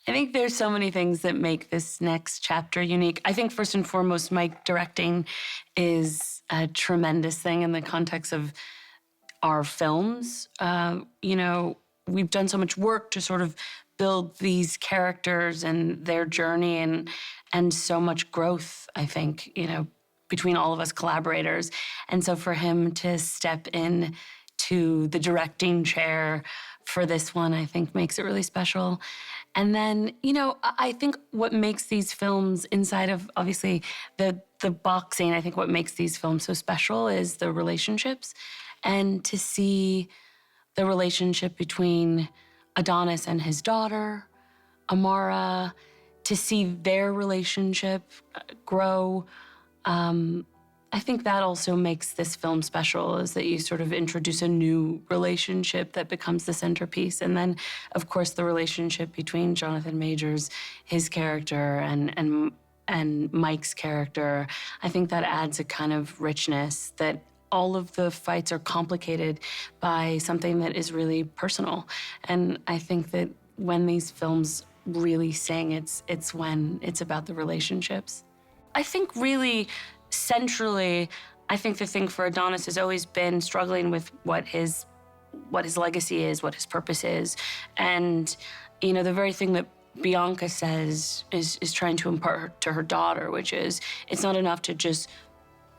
I think there's so many things that make this next chapter unique. I think first and foremost, Mike directing is a tremendous thing in the context of our films. We've done so much work to sort of build these characters and their journey and so much growth, I think, between all of us collaborators. And so for him to step in to the directing chair for this one, I think makes it really special. And then, I think what makes these films inside of, obviously, the boxing, I think what makes these films so special is the relationships. And to see the relationship between Adonis and his daughter, Amara, to see their relationship grow, I think that also makes this film special, is that you sort of introduce a new relationship that becomes the centerpiece. And then, of course, the relationship between Jonathan Majors, his character, and Mike's character, I think that adds a kind of richness that all of the fights are complicated by something that is really personal. And I think that when these films really sing, it's when it's about the relationships. I think really centrally, I think the thing for Adonis has always been struggling with what his legacy is, what his purpose is. And, the very thing that Bianca says is trying to impart to her daughter, which is, it's not enough to just,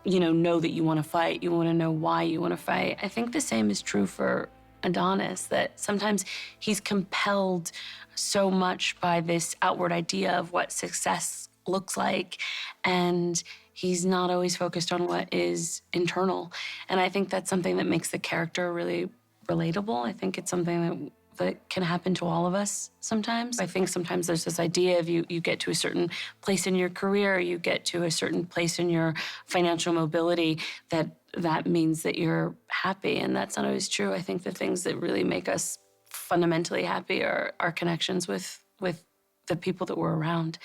know that you want to fight. You want to know why you want to fight. I think the same is true for Adonis, that sometimes he's compelled so much by this outward idea of what success looks like, and he's not always focused on what is internal. And I think that's something that makes the character really relatable. I think it's something that can happen to all of us sometimes. I think sometimes there's this idea of you get to a certain place in your career, you get to a certain place in your financial mobility, that means that you're happy, and that's not always true. I think the things that really make us fundamentally happy are our connections with the people that we're around.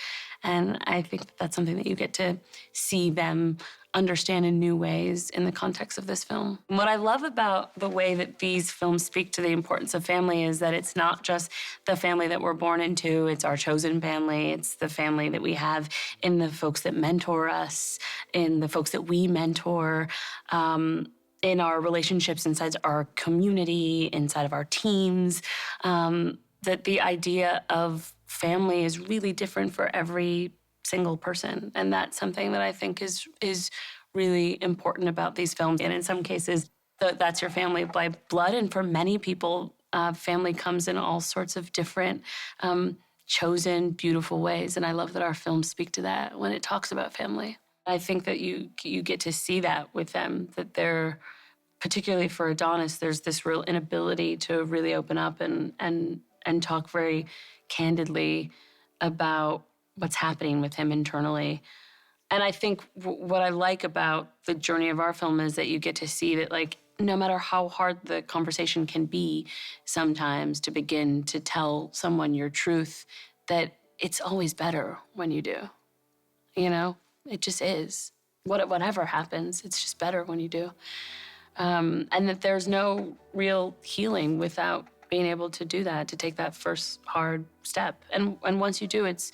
And I think that's something that you get to see them understand in new ways in the context of this film. What I love about the way that these films speak to the importance of family is that it's not just the family that we're born into, it's our chosen family, it's the family that we have in the folks that mentor us, in the folks that we mentor, in our relationships inside our community, inside of our teams, that the idea of family is really different for every single person. And that's something that I think is really important about these films. And in some cases, that's your family by blood. And for many people, family comes in all sorts of different, chosen, beautiful ways. And I love that our films speak to that when it talks about family. I think that you get to see that with them, that they're, particularly for Adonis, there's this real inability to really open up and talk very candidly about what's happening with him internally. And I think what I like about the journey of our film is that you get to see that, like, no matter how hard the conversation can be sometimes to begin to tell someone your truth, that it's always better when you do. It just is. Whatever happens, it's just better when you do. And that there's no real healing without being able to do that, to take that first hard step. And once you do, it's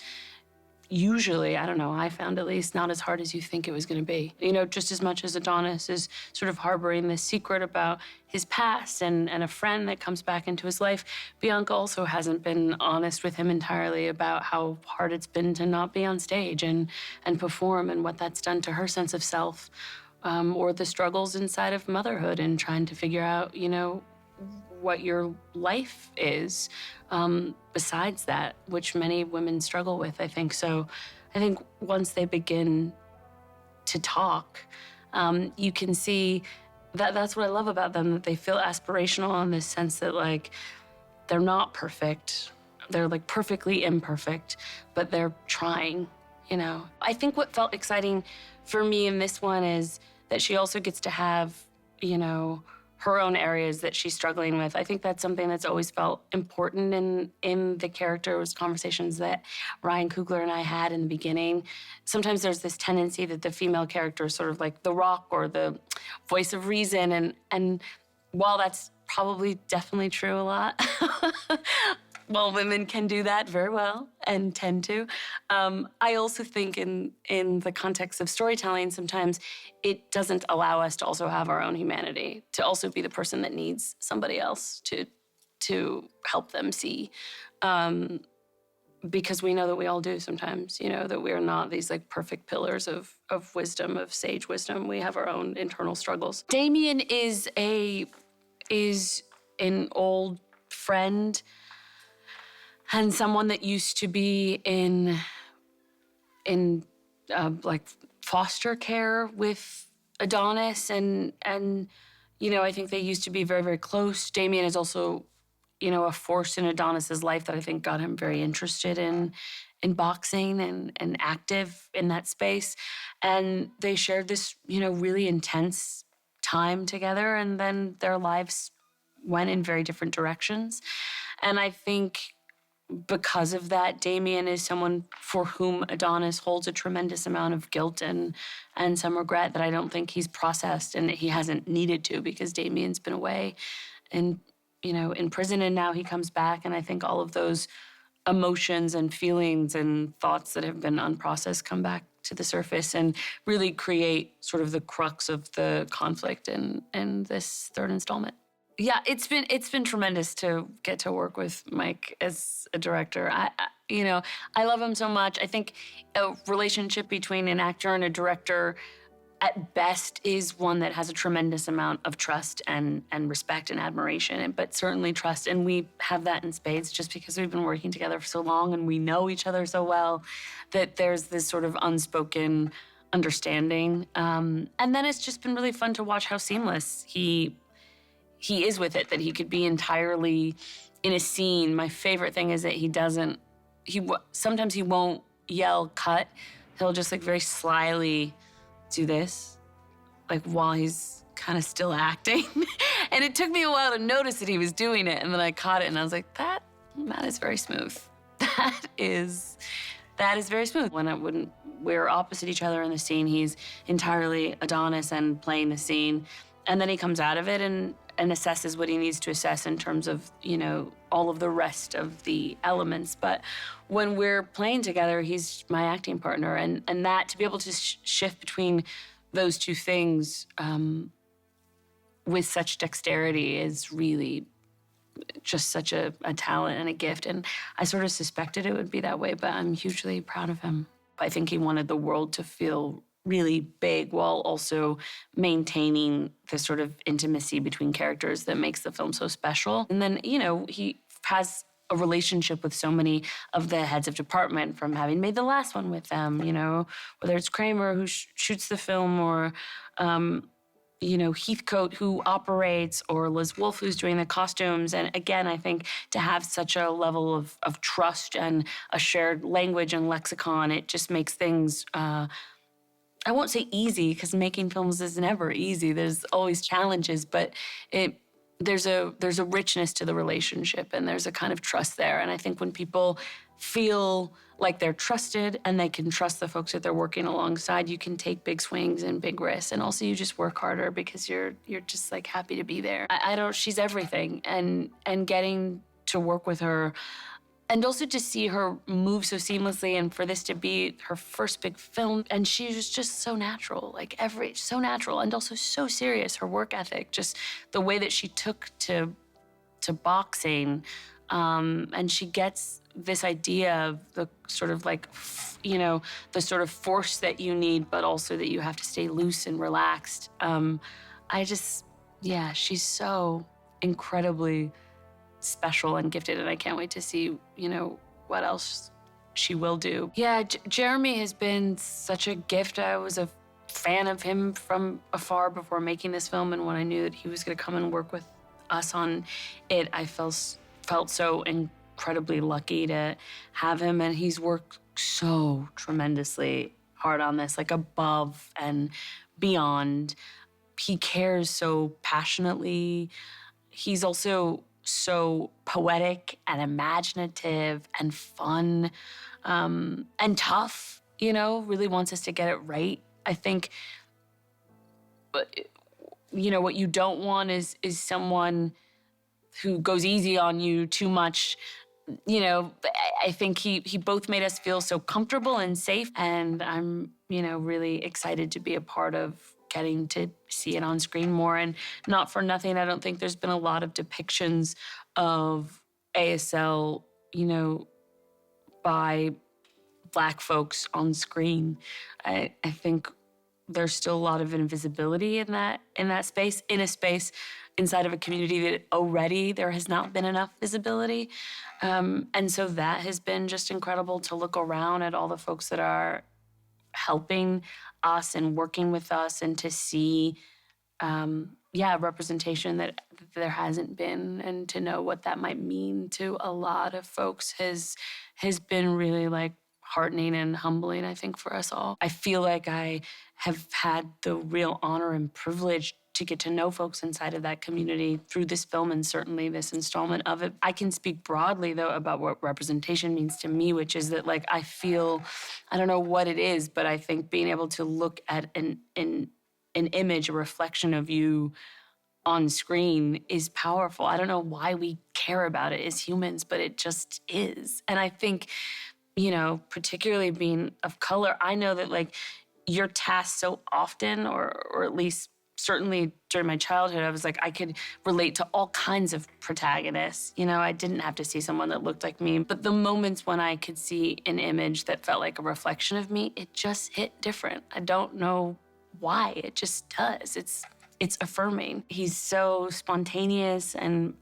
usually, I don't know, I found at least, not as hard as you think it was going to be. Just as much as Adonis is sort of harboring this secret about his past and a friend that comes back into his life, Bianca also hasn't been honest with him entirely about how hard it's been to not be on stage and perform, and what that's done to her sense of self, or the struggles inside of motherhood and trying to figure out, what your life is besides that, which many women struggle with, I think. So I think once they begin to talk, you can see that's what I love about them, that they feel aspirational in this sense that, like, they're not perfect. They're, like, perfectly imperfect, but they're trying, I think what felt exciting for me in this one is that she also gets to have, her own areas that she's struggling with. I think that's something that's always felt important in the characters' conversations that Ryan Coogler and I had in the beginning. Sometimes there's this tendency that the female character is sort of like the rock or the voice of reason. And while that's probably definitely true a lot, Well, women can do that very well and tend to. I also think in the context of storytelling, sometimes it doesn't allow us to also have our own humanity, to also be the person that needs somebody else to help them see. Because we know that we all do sometimes, that we are not these like perfect pillars of wisdom, of sage wisdom. We have our own internal struggles. Damien is an old friend and someone that used to be in like foster care with Adonis, and I think they used to be very, very close. Damien is also a force in Adonis's life that I think got him very interested in boxing and active in that space. And they shared this, really intense time together, and then their lives went in very different directions. And I think because of that, Damien is someone for whom Adonis holds a tremendous amount of guilt and some regret that I don't think he's processed, and that he hasn't needed to, because Damien's been away and in prison, and now he comes back. And I think all of those emotions and feelings and thoughts that have been unprocessed come back to the surface and really create sort of the crux of the conflict in this third installment. Yeah, it's been tremendous to get to work with Mike as a director. I love him so much. I think a relationship between an actor and a director at best is one that has a tremendous amount of trust and respect and admiration, but certainly trust. And we have that in spades just because we've been working together for so long and we know each other so well that there's this sort of unspoken understanding. And then it's just been really fun to watch how seamless he is with it, that he could be entirely in a scene. My favorite thing is that sometimes he won't yell cut. He'll just like very slyly do this, like while he's kind of still acting. And it took me a while to notice that he was doing it. And then I caught it and I was like, that is very smooth. That is very smooth. When we're opposite each other in the scene, he's entirely Adonis and playing the scene. And then he comes out of it and assesses what he needs to assess in terms of, all of the rest of the elements. But when we're playing together, he's my acting partner. And that, to be able to shift between those two things with such dexterity is really just such a talent and a gift. And I sort of suspected it would be that way, but I'm hugely proud of him. I think he wanted the world to feel really big while also maintaining the sort of intimacy between characters that makes the film so special. And then, he has a relationship with so many of the heads of department, from having made the last one with them, whether it's Kramer who shoots the film, or Heathcote who operates, or Liz Wolfe who's doing the costumes. And again, I think to have such a level of trust and a shared language and lexicon, it just makes things I won't say easy, because making films is never easy. There's always challenges, but there's a richness to the relationship, and there's a kind of trust there. And I think when people feel like they're trusted and they can trust the folks that they're working alongside, you can take big swings and big risks. And also you just work harder because you're just like happy to be there. She's everything. And getting to work with her, and also to see her move so seamlessly, and for this to be her first big film. And she was just so natural, so natural, and also so serious. Her work ethic, just the way that she took to boxing. And she gets this idea of the sort of the sort of force that you need, but also that you have to stay loose and relaxed. She's so incredibly special and gifted, and I can't wait to see, what else she will do. Yeah, Jeremy has been such a gift. I was a fan of him from afar before making this film, and when I knew that he was going to come and work with us on it, I felt so incredibly lucky to have him, and he's worked so tremendously hard on this, above and beyond. He cares so passionately. He's also so poetic and imaginative and fun, and tough, really wants us to get it right. I think, but what you don't want is someone who goes easy on you too much I think he both made us feel so comfortable and safe. And I'm, really excited to be a part of getting to see it on screen more. And not for nothing, I don't think there's been a lot of depictions of ASL, by Black folks on screen. I think there's still a lot of invisibility in that space, in a space inside of a community that already there has not been enough visibility. And so that has been just incredible to look around at all the folks that are helping us and working with us, and to see representation that there hasn't been, and to know what that might mean to a lot of folks has been really like heartening and humbling, I think, for us all. I feel like I have had the real honor and privilege to get to know folks inside of that community through this film, and certainly this installment of it. I can speak broadly, though, about what representation means to me, which is that, like, I feel, I don't know what it is, but I think being able to look at an image, a reflection of you on screen is powerful. I don't know why we care about it as humans, but it just is. And I think, particularly being of color, I know that, like, you're tasked so often, or at least certainly during my childhood, I was like, I could relate to all kinds of protagonists. I didn't have to see someone that looked like me. But the moments when I could see an image that felt like a reflection of me, it just hit different. I don't know why. It just does. It's affirming. He's so spontaneous and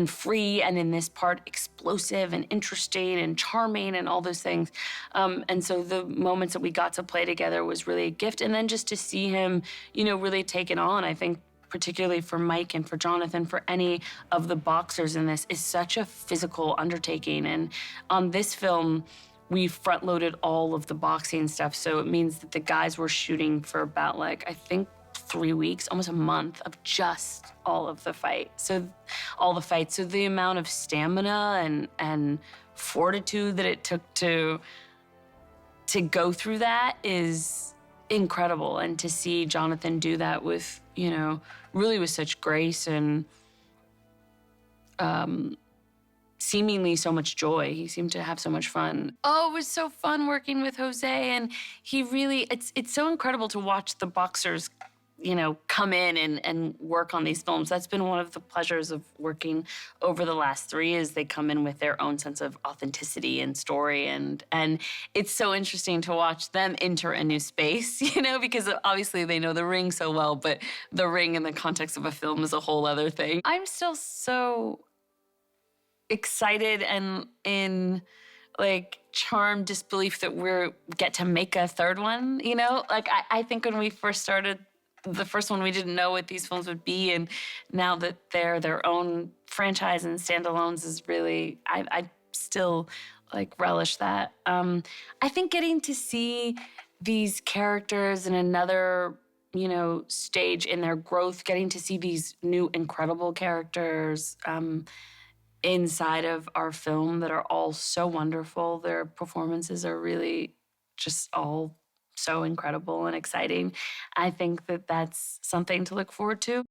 free, and in this part, explosive and interesting and charming and all those things. And so the moments that we got to play together was really a gift. And then just to see him, really take it on, I think, particularly for Mike and for Jonathan, for any of the boxers in this, is such a physical undertaking. And on this film, we front-loaded all of the boxing stuff. So it means that the guys were shooting for about, like, I think, 3 weeks, almost a month of just all the fights. So the amount of stamina and fortitude that it took to go through that is incredible. And to see Jonathan do that with, really with such grace and seemingly so much joy. He seemed to have so much fun. Oh, it was so fun working with Jose. And he really, it's so incredible to watch the boxers come in and work on these films. That's been one of the pleasures of working over the last 3 years. They come in with their own sense of authenticity and story. And it's so interesting to watch them enter a new space, because obviously they know the ring so well, but the ring in the context of a film is a whole other thing. I'm still so excited and in charmed disbelief that we get to make a third one, Like I think when we first started the first one, we didn't know what these films would be, and now that they're their own franchise and standalones is really, I still relish that. I think getting to see these characters in another, stage in their growth, getting to see these new incredible characters inside of our film that are all so wonderful. Their performances are really just all so incredible and exciting. I think that that's something to look forward to.